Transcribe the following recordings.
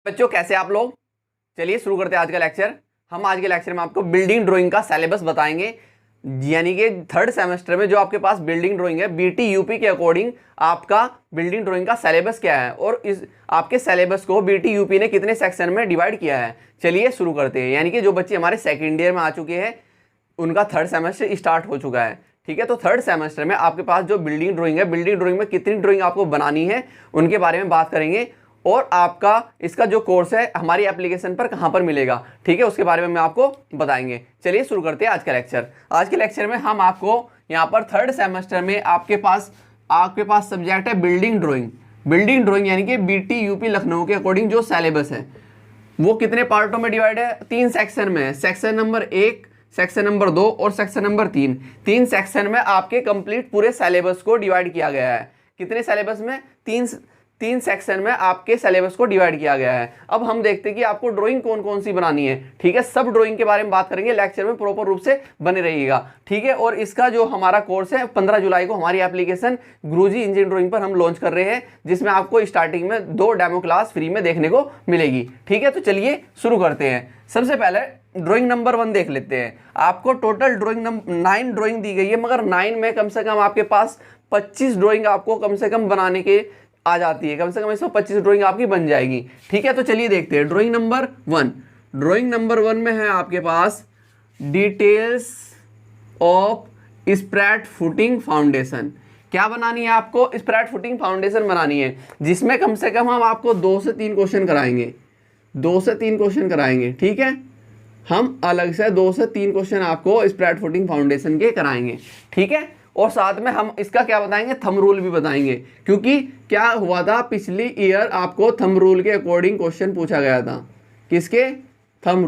बच्चों कैसे आप लोग। चलिए शुरू करते हैं आज का लेक्चर। हम आज के लेक्चर में आपको बिल्डिंग ड्राइंग का सिलेबस बताएंगे, यानी कि थर्ड सेमेस्टर में जो आपके पास बिल्डिंग ड्राइंग है बीटी यूपी के अकॉर्डिंग आपका बिल्डिंग ड्राइंग का सिलेबस क्या है और इस आपके सिलेबस को बीटी यूपी ने कितने सेक्शन में डिवाइड किया है। चलिए शुरू करते हैं। यानी कि जो बच्चे हमारे सेकेंड ईयर में आ चुके हैं उनका थर्ड सेमेस्टर स्टार्ट हो चुका है। ठीक है, तो थर्ड सेमेस्टर में आपके पास जो बिल्डिंग ड्राइंग है, बिल्डिंग ड्राइंग में कितनी ड्राइंग आपको बनानी है उनके बारे में बात करेंगे और आपका इसका जो कोर्स है हमारी एप्लीकेशन पर कहाँ पर मिलेगा, ठीक है, उसके बारे में आपको बताएंगे। चलिए शुरू करते हैं आज का लेक्चर। आज के लेक्चर में हम आपको यहाँ पर थर्ड सेमेस्टर में आपके पास सब्जेक्ट है बिल्डिंग ड्राइंग। बिल्डिंग ड्राइंग यानी कि बीटी यूपी लखनऊ के अकॉर्डिंग जो सिलेबस है वो कितने पार्टों में डिवाइड है, 3 सेक्शन में है। सेक्शन नंबर 1, सेक्शन नंबर 2 और सेक्शन नंबर 3। 3 सेक्शन में आपके कंप्लीट पूरे सिलेबस को डिवाइड किया गया है। कितने सिलेबस में? 3 सेक्शन में आपके सिलेबस को डिवाइड किया गया है। अब हम देखते हैं कि आपको ड्राइंग कौन कौन सी बनानी है। ठीक है, सब ड्राइंग के बारे में बात करेंगे, लेक्चर में प्रॉपर रूप से बने रहिएगा। ठीक है, और इसका जो हमारा कोर्स है 15 जुलाई को हमारी एप्लीकेशन गुरुजी इंजीनियरिंग ड्राइंग पर हम लॉन्च कर रहे हैं, जिसमें आपको स्टार्टिंग में 2 डेमो क्लास फ्री में देखने को मिलेगी। ठीक है, तो चलिए शुरू करते हैं। सबसे पहले ड्राइंग नंबर 1 देख लेते हैं। आपको टोटल ड्राइंग 9 ड्राइंग दी गई है, मगर 9 में कम से कम आपके पास 25 ड्राइंग आपको कम से कम बनाने के आ जाती है। कम से कम 125 ड्राइंग आपकी बन जाएगी। ठीक है, तो चलिए देखते हैं ड्राइंग नंबर 1। ड्राइंग नंबर 1 में है आपके पास details of spread footing foundation. क्या बनानी है आपको? स्प्रेड फुटिंग फाउंडेशन बनानी है, जिसमें कम से कम हम आपको 2 से 3 क्वेश्चन कराएंगे। 2 से 3 क्वेश्चन कराएंगे। ठीक है, हम अलग से 2 से 3 क्वेश्चन आपको स्प्रेड फुटिंग फाउंडेशन के कराएंगे। ठीक है, और साथ में हम इसका क्या बताएंगे, थंब रूल भी बताएंगे। क्योंकि क्या हुआ था, पिछली ईयर आपको थंब रूल के अकॉर्डिंग क्वेश्चन पूछा गया था। किसके? थंब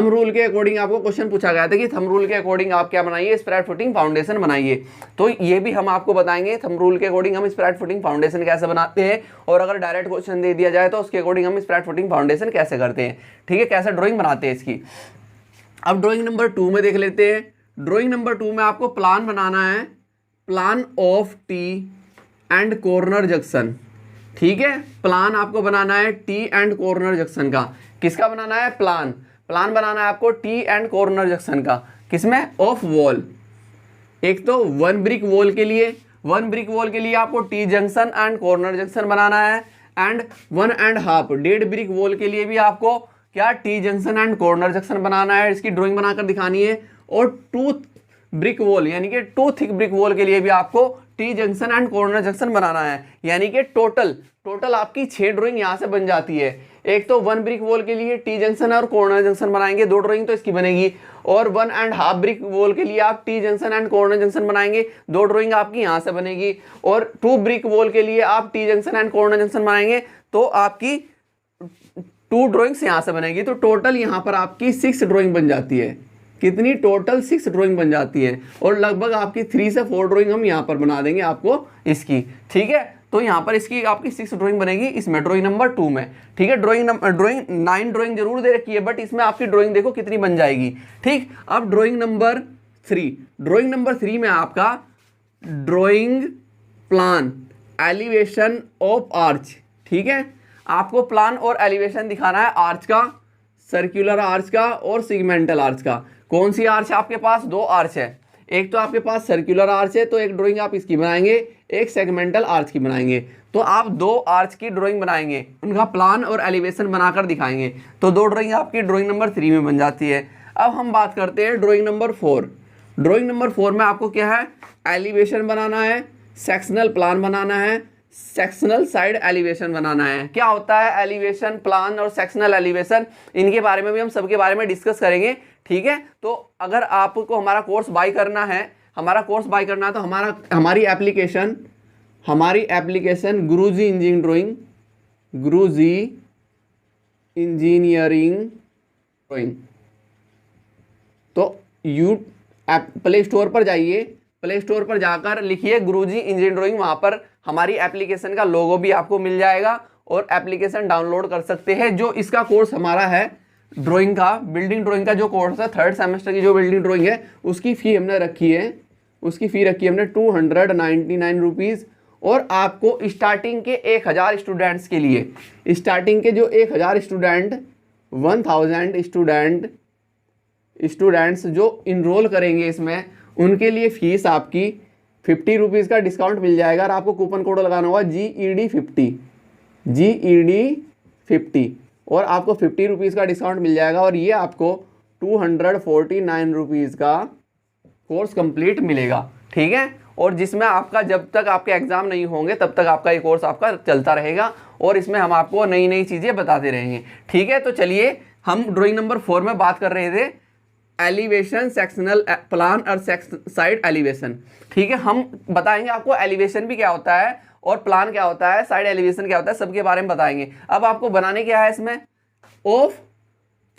रूल के अकॉर्डिंग आपको क्वेश्चन पूछा गया था कि थंब रूल के अकॉर्डिंग आप क्या बनाइए, स्प्रेड फुटिंग फाउंडेशन बनाइए। तो ये भी हम आपको बताएंगे थंब रूल के अकॉर्डिंग हम स्प्रेड फुटिंग फाउंडेशन कैसे बनाते हैं, और अगर डायरेक्ट क्वेश्चन दे दिया जाए तो उसके अकॉर्डिंग हम स्प्रेड फुटिंग फाउंडेशन कैसे करते हैं। ठीक है, कैसे ड्रॉइंग बनाते हैं इसकी। अब ड्रॉइंग नंबर 2 में देख लेते हैं। ड्रॉइंग नंबर 2 में आपको प्लान बनाना है, plan of T and corner junction. ठीक है, प्लान आपको बनाना है टी एंड कॉर्नर जंक्शन का। किसका बनाना है? प्लान बनाना है आपको टी एंड कॉर्नर जंक्शन का। किसमें? Of wall. एक तो 1 ब्रिक वॉल के लिए, 1 ब्रिक वॉल के लिए आपको T junction and corner junction बनाना है, एंड 1.5 1.5 ब्रिक वॉल के लिए भी आपको क्या, T junction and corner junction बनाना है। इसकी ड्राइंग बनाकर दिखानी है। और 2 ब्रिक वॉल यानी कि 2 थिक ब्रिक वॉल के लिए भी आपको T junction and corner junction बनाना है। यानी कि टोटल आपकी 6 ड्राइंग यहाँ से बन जाती है। एक तो 1 ब्रिक वॉल के लिए टी जंक्शन और कॉर्नर जंक्शन बनाएंगे, 2 ड्राइंग तो इसकी बनेगी। और 1.5 ब्रिक वॉल के लिए आप T junction and corner junction बनाएंगे, 2 ड्राइंग आपकी यहाँ से बनेगी। और 2 ब्रिक वॉल के लिए आप T junction and corner junction बनाएंगे तो आपकी 2 ड्राइंग्स यहाँ से बनेगी। तो टोटल यहाँ पर आपकी 6 ड्राइंग बन जाती है। कितनी? टोटल 6 ड्राइंग बन जाती है। और लगभग आपकी 3 से 4 ड्राइंग हम यहाँ पर बना देंगे आपको इसकी। ठीक है, तो यहाँ पर इसकी आपकी 6 ड्राइंग बनेगी इसमें, ड्राइंग नंबर 2 में। ठीक है, ड्राइंग 9 ड्राइंग जरूर दे रखी है, बट इसमें आपकी ड्राइंग देखो कितनी बन जाएगी। ठीक, अब ड्राइंग नंबर 3 में आपका drawing plan elevation of arch. ठीक है, आपको प्लान और एलिवेशन दिखाना है आर्च का, सर्कुलर आर्च का और सिगमेंटल आर्च का। कौन सी आर्च है आपके पास? 2 आर्च है। एक तो आपके पास सर्कुलर आर्च है, तो एक ड्राइंग आप इसकी बनाएंगे, एक सेगमेंटल आर्च की बनाएंगे। तो आप 2 आर्च की ड्राइंग बनाएंगे, उनका प्लान और एलिवेशन बनाकर दिखाएंगे। तो 2 ड्राइंग आपकी ड्राइंग नंबर 3 में बन जाती है। अब हम बात करते हैं ड्राइंग नंबर 4। ड्राइंग नंबर 4 में आपको क्या है? एलिवेशन बनाना है, सेक्शनल प्लान बनाना है, सेक्शनल साइड एलिवेशन बनाना है। क्या होता है एलिवेशन, प्लान और सेक्शनल एलिवेशन, इनके बारे में भी हम सबके बारे में डिस्कस करेंगे। ठीक है, तो अगर आपको हमारा कोर्स बाय करना है, तो हमारी एप्लीकेशन गुरुजी इंजीनियरिंग ड्राइंग, तो प्ले स्टोर पर जाइए, प्ले स्टोर पर जाकर लिखिए गुरुजी इंजीनियरिंग ड्राइंग, वहाँ पर हमारी एप्लीकेशन का लोगो भी आपको मिल जाएगा और एप्लीकेशन डाउनलोड कर सकते हैं। जो इसका कोर्स हमारा है ड्राइंग का, बिल्डिंग ड्राइंग का जो कोर्स है, थर्ड सेमेस्टर की जो बिल्डिंग ड्राइंग है, उसकी फ़ी हमने रखी है 299 रुपीज़। और आपको स्टार्टिंग के 1000 स्टूडेंट्स के लिए, स्टार्टिंग के जो 1000 स्टूडेंट 1000 स्टूडेंट्स जो इनरोल करेंगे इसमें, उनके लिए फीस आपकी 50 रुपीज़ का डिस्काउंट मिल जाएगा। और आपको कूपन कोड लगाना होगा GED50 और आपको 50 रुपीज़ का डिस्काउंट मिल जाएगा। और ये आपको 249 रुपीज़ का कोर्स कंप्लीट मिलेगा, ठीक है। और जिसमें आपका जब तक आपके एग्ज़ाम नहीं होंगे तब तक आपका ये कोर्स आपका चलता रहेगा और इसमें हम आपको नई नई चीज़ें बताते रहेंगे, ठीक है। तो चलिए हम ड्राइंग नंबर 4 में बात कर रहे थे एलिवेशन, सेक्शनल प्लान और साइड एलिवेशन, ठीक है। हम बताएंगे आपको एलिवेशन भी क्या होता है और प्लान क्या होता है, साइड एलिवेशन क्या होता है, सबके बारे में बताएंगे। अब आपको बनाने क्या है इसमें, ऑफ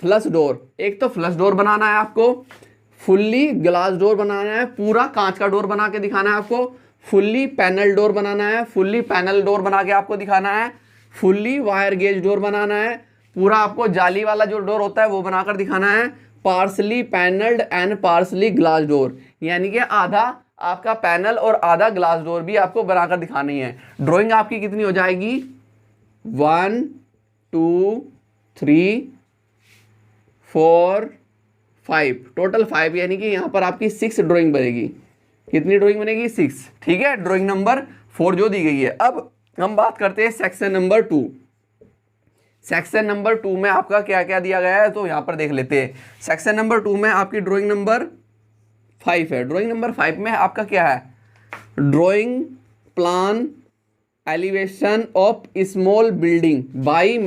फ्लश डोर। एक तो फ्लश डोर बनाना है आपको, फुल्ली ग्लास डोर बनाना है, पूरा कांच का डोर बना के दिखाना है आपको, फुल्ली पैनल डोर बनाना है, फुल्ली पैनल डोर बना के आपको दिखाना है, फुल्ली वायर गेज डोर बनाना है, पूरा आपको जाली वाला जो डोर होता है वो बनाकर दिखाना है, partly panelled and partly glass door, यानी कि आधा आपका पैनल और आधा ग्लास डोर भी आपको बनाकर दिखानी है। ड्राइंग आपकी कितनी हो जाएगी, 1 2 3 4 5, टोटल 5, यानी कि यहाँ पर आपकी 6 ड्राइंग बनेगी। कितनी ड्राइंग बनेगी, 6, ठीक है। ड्राइंग नंबर 4 जो दी गई है। अब हम बात करते हैं सेक्शन नंबर 2। सेक्शन नंबर 2 में आपका क्या क्या दिया गया है, तो यहाँ पर देख लेते हैं। सेक्शन नंबर 2 में आपकी ड्राइंग नंबर 5 है। ड्राइंग नंबर 5 में आपका क्या है, drawing plan elevation of small building bye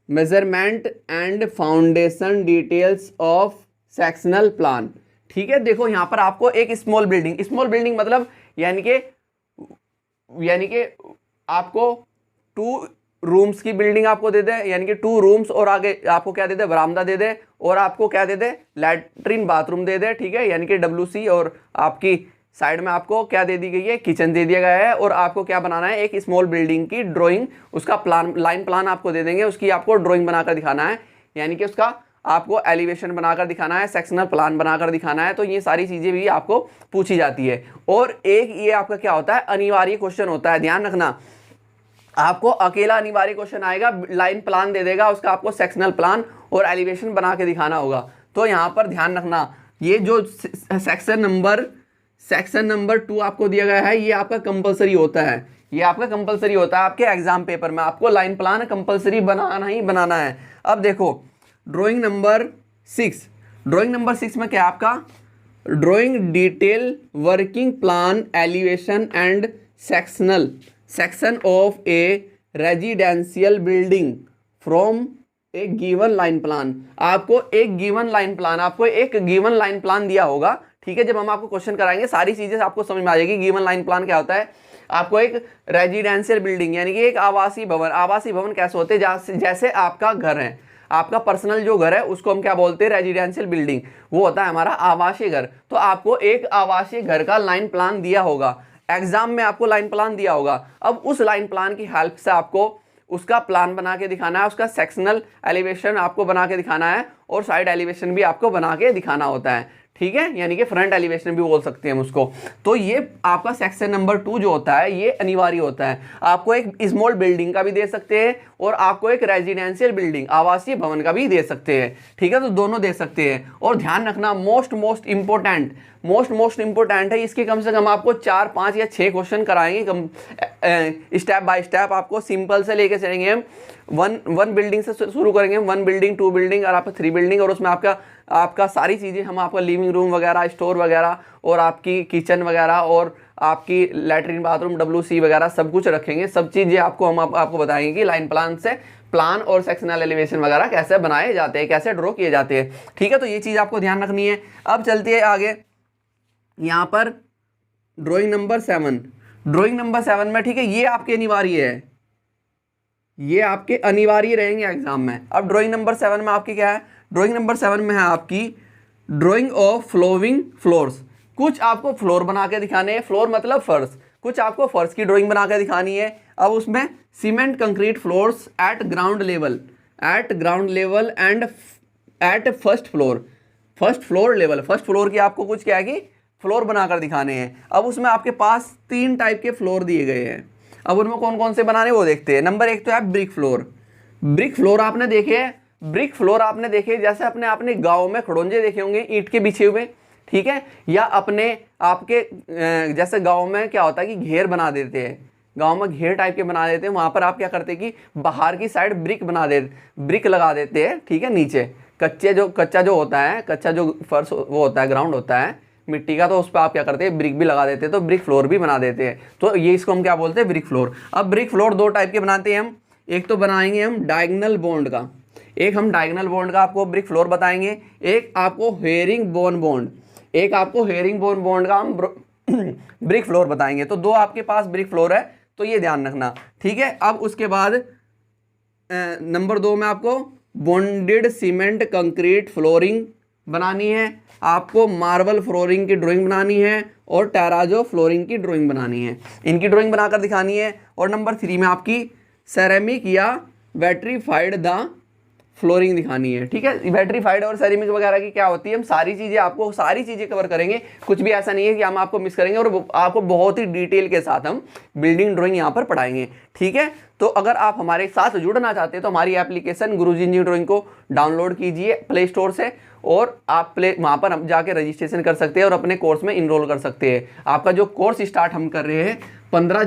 measurement and foundation details of sectional plan, ठीक है। देखो यहाँ पर आपको एक स्मॉल बिल्डिंग मतलब यानी कि आपको 2 रूम्स की बिल्डिंग आपको दे दे, यानी कि 2 रूम्स और आगे आपको क्या दे दे, बरामदा दे दे, और आपको क्या दे दे, लैट्रिन बाथरूम दे दे, ठीक है, यानी कि WC, और आपकी साइड में आपको क्या दे दी गई है, किचन दे दिया गया है। और आपको क्या बनाना है, एक स्मॉल बिल्डिंग की ड्राइंग, उसका प्लान, लाइन प्लान आपको दे देंगे, उसकी आपको ड्राइंग बनाकर दिखाना है, यानी कि उसका आपको एलिवेशन बनाकर दिखाना है, सेक्शनल प्लान बनाकर दिखाना है। तो ये सारी चीज़ें भी आपको पूछी जाती है। और एक ये आपका क्या होता है, अनिवार्य क्वेश्चन होता है, ध्यान रखना, आपको अकेला अनिवार्य क्वेश्चन आएगा, लाइन प्लान दे देगा, उसका आपको सेक्शनल प्लान और एलिवेशन बना के दिखाना होगा। तो यहाँ पर ध्यान रखना, ये जो सेक्शन नंबर 2 आपको दिया गया है, ये आपका कंपलसरी होता है, ये आपका कंपलसरी होता है। आपके एग्जाम पेपर में आपको लाइन प्लान कंपलसरी बनाना ही बनाना है। अब देखो ड्राइंग नंबर 6 में क्या है आपका, drawing detail working plan elevation and section of A residential building from A given line plan. आपको एक गिवन लाइन प्लान दिया होगा, ठीक है। जब हम आपको क्वेश्चन कराएंगे सारी चीजें आपको समझ में आ जाएगी। गिवन लाइन प्लान क्या होता है, आपको एक रेजिडेंशियल बिल्डिंग यानी कि एक आवासीय भवन कैसे होते हैं, जैसे आपका घर है, आपका पर्सनल जो घर है उसको हम क्या बोलते हैं, रेजिडेंशियल बिल्डिंग, वो होता है हमारा आवासीय घर। तो आपको एक आवासीय घर का लाइन प्लान दिया होगा, एग्जाम में आपको लाइन प्लान दिया होगा। अब उस लाइन प्लान की हेल्प से आपको उसका प्लान बना के दिखाना है, उसका सेक्शनल एलिवेशन आपको बना के दिखाना है और साइड एलिवेशन भी आपको बना के दिखाना होता है, ठीक है, यानी कि फ्रंट एलिवेशन भी बोल सकते हैं हम उसको। तो ये आपका सेक्शन नंबर 2 जो होता है ये अनिवार्य होता है। आपको एक स्मॉल बिल्डिंग का भी दे सकते हैं और आपको एक रेजिडेंशियल बिल्डिंग आवासीय भवन का भी दे सकते हैं, ठीक है, तो दोनों दे सकते हैं। और ध्यान रखना मोस्ट इंपॉर्टेंट है, इसके कम से कम आपको 4 5 या 6 क्वेश्चन कराएंगे, स्टेप बाय स्टेप आपको सिंपल से लेके चलेंगे हम। वन बिल्डिंग से शुरू करेंगे, 1 बिल्डिंग 2 बिल्डिंग और आपका 3 बिल्डिंग, और उसमें आपका सारी चीज़ें हम आपका लिविंग रूम वगैरह, स्टोर वगैरह और आपकी किचन वगैरह और आपकी लैट्रिन बाथरूम WC वगैरह सब कुछ रखेंगे। सब चीज़ें हम आपको बताएंगे कि लाइन प्लान से प्लान और सेक्शनल एलिवेशन वगैरह कैसे बनाए जाते हैं, कैसे ड्रॉ किए जाते हैं, ठीक है। तो ये चीज़ आपको ध्यान रखनी है। अब चलती है आगे, यहाँ पर ड्राइंग नंबर 7 में, ठीक है, ये आपके अनिवार्य है, ये आपके अनिवार्य रहेंगे एग्जाम में। अब ड्राइंग नंबर 7 में आपकी क्या है, ड्राइंग नंबर 7 में है आपकी ड्राइंग ऑफ फ्लोविंग फ्लोर्स। कुछ आपको फ्लोर बना के दिखाने हैं, फ्लोर मतलब फर्श, कुछ आपको फर्श की ड्राइंग बना के दिखानी है। अब उसमें cement concrete floors eight ground level and at first floor level. First floor की आपको कुछ क्या है कि फ्लोर बनाकर दिखाने हैं। अब उसमें आपके पास 3 टाइप के फ्लोर दिए गए हैं। अब उनमें कौन कौन से बनाने वो देखते हैं। नंबर 1 तो है ब्रिक फ्लोर। ब्रिक फ्लोर आपने देखे, ब्रिक फ्लोर आपने देखे जैसे आपने गाँव में खड़ोंजे देखे होंगे ईंट के बिछे हुए, ठीक है, या आपके जैसे गाँव में क्या होता है कि घेर बना देते हैं, गांव में घेर टाइप के बना देते हैं, वहां पर आप क्या करते हैं कि बाहर की साइड ब्रिक लगा देते हैं, ठीक है, नीचे कच्चा जो होता है, कच्चा जो फर्श वो होता है, ग्राउंड होता है मिट्टी का, तो उस पर आप क्या करते हैं ब्रिक भी लगा देते हैं, तो ब्रिक फ्लोर भी बना देते हैं। तो ये इसको हम क्या बोलते हैं, ब्रिक फ्लोर। अब ब्रिक फ्लोर 2 टाइप के बनाते हैं हम, एक तो बनाएंगे हम डायगोनल बॉन्ड का, एक हम डायगोनल बॉन्ड का आपको ब्रिक फ्लोर बताएंगे, एक आपको हेरिंग बोन बॉन्ड का हम ब्रिक फ्लोर बताएंगे। तो 2 आपके पास ब्रिक फ्लोर है, तो ये ध्यान रखना, ठीक है। अब उसके बाद नंबर 2 में आपको बॉन्डेड सीमेंट कंक्रीट फ्लोरिंग बनानी है, आपको मार्बल फ्लोरिंग की ड्राइंग बनानी है और टेराजो फ्लोरिंग की ड्राइंग बनानी है, इनकी ड्राइंग बनाकर दिखानी है। और नंबर 3 में आपकी सेरेमिक या वेट्रीफाइड द फ्लोरिंग दिखानी है, ठीक है। वेट्रीफाइड और सेरेमिक वगैरह की क्या होती है, हम सारी चीज़ें कवर करेंगे, कुछ भी ऐसा नहीं है कि हम आपको मिस करेंगे, और आपको बहुत ही डिटेल के साथ हम बिल्डिंग ड्राइंग यहाँ पर पढ़ाएंगे, ठीक है। तो अगर आप हमारे साथ जुड़ना चाहते हैं तो हमारी एप्लीकेशन गुरुजी इंजीनियरिंग ड्राइंग को डाउनलोड कीजिए प्ले स्टोर से, और आप वहाँ पर जाके रजिस्ट्रेशन कर सकते हैं और अपने कोर्स में इनरोल कर सकते हैं। आपका जो कोर्स स्टार्ट हम कर रहे हैं 15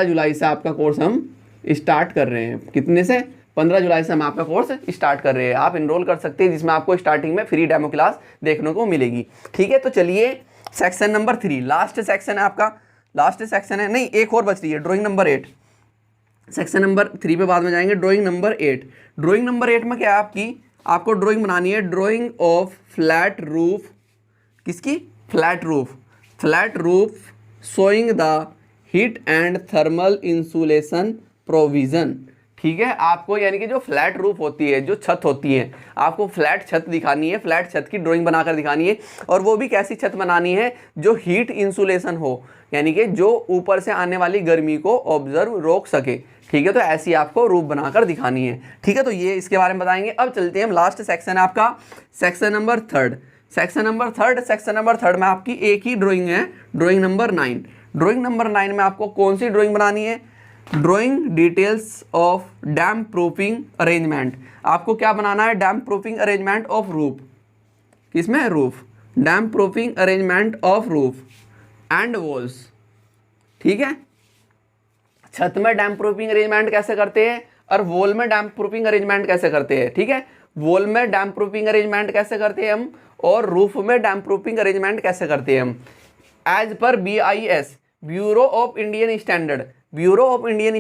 जुलाई से आपका कोर्स हम स्टार्ट कर रहे हैं। कितने से? 15 जुलाई से हम आपका कोर्स स्टार्ट कर रहे हैं। आप इनरोल कर सकते हैं, जिसमें आपको स्टार्टिंग में फ्री डेमो क्लास देखने को मिलेगी, ठीक है। तो चलिए सेक्शन नंबर 3 लास्ट सेक्शन है आपका, लास्ट सेक्शन है, नहीं एक और बच रही है, ड्राइंग नंबर 8। सेक्शन नंबर 3 पे बाद में जाएंगे। ड्राइंग नंबर 8, ड्राइंग नंबर 8 में क्या है आपको ड्राइंग बनानी है, ड्राइंग ऑफ फ्लैट रूफ। किसकी? Flat roof showing the heat and thermal insulation provision, ठीक है। आपको यानी कि जो फ्लैट रूफ होती है, जो छत होती है, आपको फ्लैट छत दिखानी है, फ्लैट छत की ड्राइंग बनाकर दिखानी है। और वो भी कैसी छत बनानी है, जो हीट इंसुलेशन हो, यानी कि जो ऊपर से आने वाली गर्मी को रोक सके, ठीक है। तो ऐसी आपको रूफ बनाकर दिखानी है, ठीक है। तो ये इसके बारे में बताएंगे। अब चलते हैं हम, लास्ट सेक्शन है आपका सेक्शन नंबर 3। सेक्शन नंबर 3 में आपकी एक ही ड्राइंग है, ड्राइंग नंबर 9। ड्राइंग नंबर 9 में आपको कौन सी ड्राइंग बनानी है? Drawing details of damp proofing arrangement. आपको क्या बनाना है? Damp proofing arrangement of roof. किसमें? Roof. Damp proofing arrangement of roof and walls, ठीक है। छत में डैम प्रूफिंग अरेंजमेंट कैसे करते हैं और वॉल में डैम प्रूफिंग अरेंजमेंट कैसे करते हैं, ठीक है। वॉल में डैम प्रूफिंग अरेंजमेंट कैसे करते हैं हम, और रूफ में डैम प्रूफिंग अरेंजमेंट कैसे करते हैं हम। एज पर BIS bureau of Indian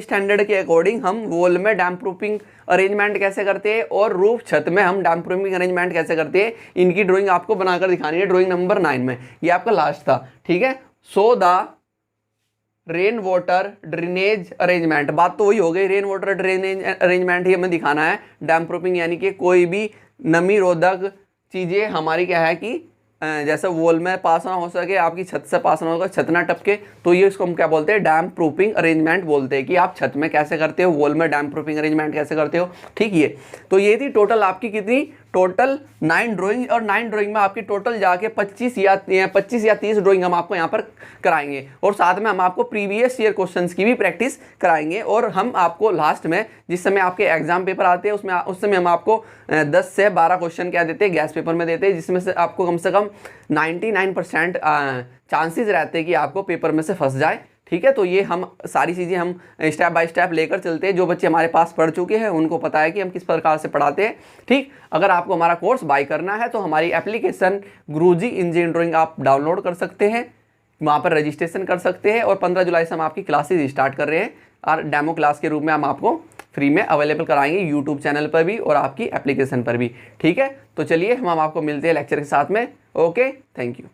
standard के अकॉर्डिंग हम वॉल में डैम प्रूफिंग अरेंजमेंट कैसे करते हैं और रूफ छत में हम डैम प्रूफिंग अरेंजमेंट कैसे करते हैं, इनकी ड्राइंग आपको बनाकर दिखानी है ड्राइंग नंबर 9 में। ये आपका लास्ट था, ठीक है। So the rain water drainage arrangement, बात तो वही हो गई, रेन वाटर ड्रेनेज अरेंजमेंट ही हमें दिखाना है। डैम प्रूफिंग यानी कि कोई भी नमी रोधक चीज़ें हमारी क्या है कि जैसे वॉल में पास ना हो सके, आपकी छत से पास ना होगा, छत ना टपके, तो ये इसको हम क्या बोलते हैं? डैम प्रूफिंग अरेंजमेंट बोलते हैं कि आप छत में कैसे करते हो, वॉल में डैम प्रूफिंग अरेंजमेंट कैसे करते हो, ठीक है। तो ये थी टोटल आपकी कितनी, टोटल 9 ड्राइंग, और 9 ड्राइंग में आपकी टोटल जाके 25 या 30 ड्राइंग हम आपको यहाँ पर कराएंगे, और साथ में हम आपको प्रीवियस ईयर क्वेश्चंस की भी प्रैक्टिस कराएंगे। और हम आपको लास्ट में जिस समय आपके एग्जाम पेपर आते हैं उस समय हम आपको 10 से 12 क्वेश्चन क्या देते हैं, गैस पेपर में देते हैं, जिसमें से आपको कम से कम 99% चांसेस रहते हैं कि आपको पेपर में से फंस जाए, ठीक है। तो ये हम सारी चीज़ें हम स्टेप बाय स्टेप लेकर चलते हैं। जो बच्चे हमारे पास पढ़ चुके हैं उनको पता है कि हम किस प्रकार से पढ़ाते हैं, ठीक। अगर आपको हमारा कोर्स बाय करना है तो हमारी एप्लीकेशन गुरुजी इंजीनियरिंग ड्राइंग आप डाउनलोड कर सकते हैं, वहाँ पर रजिस्ट्रेशन कर सकते हैं। और 15 जुलाई से हम आपकी क्लासेज स्टार्ट कर रहे हैं, और डेमो क्लास के रूप में हम आपको फ्री में अवेलेबल कराएंगे यूट्यूब चैनल पर भी और आपकी एप्लीकेशन पर भी, ठीक है। तो चलिए हम आपको मिलते हैं लेक्चर के साथ में। Okay, thank you.